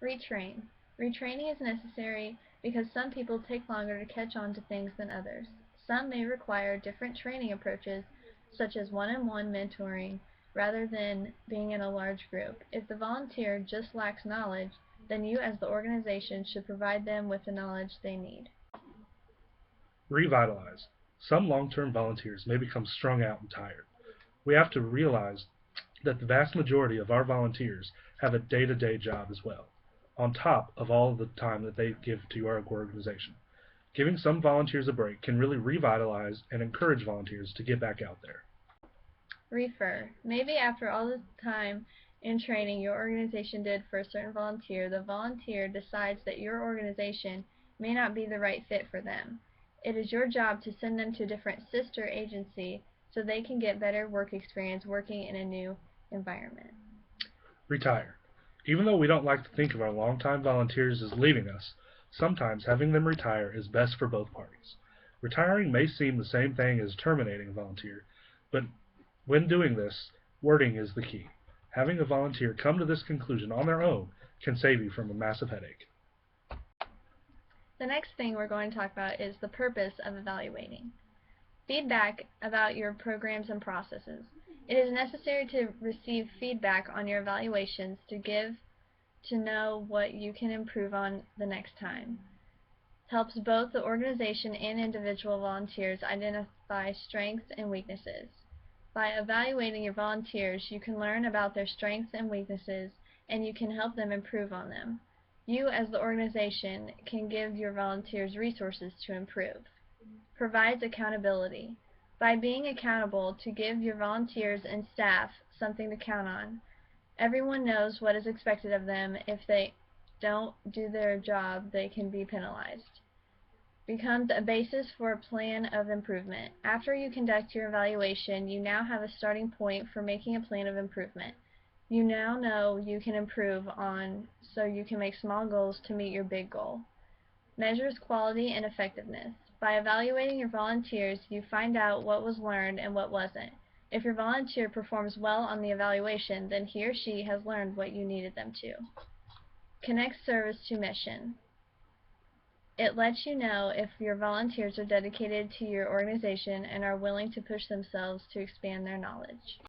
Retrain. Retraining is necessary because some people take longer to catch on to things than others. Some may require different training approaches, such as one-on-one mentoring, rather than being in a large group. If the volunteer just lacks knowledge, then you as the organization should provide them with the knowledge they need. Revitalize. Some long-term volunteers may become strung out and tired. We have to realize that the vast majority of our volunteers have a day-to-day job as well, on top of all the time that they give to our organization. Giving some volunteers a break can really revitalize and encourage volunteers to get back out there. Refer. Maybe after all the time in training your organization did for a certain volunteer, the volunteer decides that your organization may not be the right fit for them. It is your job to send them to a different sister agency so they can get better work experience working in a new environment. Retire. Even though we don't like to think of our longtime volunteers as leaving us, sometimes having them retire is best for both parties. Retiring may seem the same thing as terminating a volunteer, but when doing this, wording is the key. Having a volunteer come to this conclusion on their own can save you from a massive headache. The next thing we're going to talk about is the purpose of evaluating. Feedback about your programs and processes. It is necessary to receive feedback on your evaluations to know what you can improve on the next time. Helps both the organization and individual volunteers identify strengths and weaknesses. By evaluating your volunteers, you can learn about their strengths and weaknesses, and you can help them improve on them. You, as the organization, can give your volunteers resources to improve. Provides accountability. By being accountable to give your volunteers and staff something to count on. Everyone knows what is expected of them. If they don't do their job, they can be penalized. Becomes a basis for a plan of improvement. After you conduct your evaluation, you now have a starting point for making a plan of improvement. You now know you can improve on, so you can make small goals to meet your big goal. Measures quality and effectiveness. By evaluating your volunteers, you find out what was learned and what wasn't. If your volunteer performs well on the evaluation, then he or she has learned what you needed them to. Connect service to mission. It lets you know if your volunteers are dedicated to your organization and are willing to push themselves to expand their knowledge.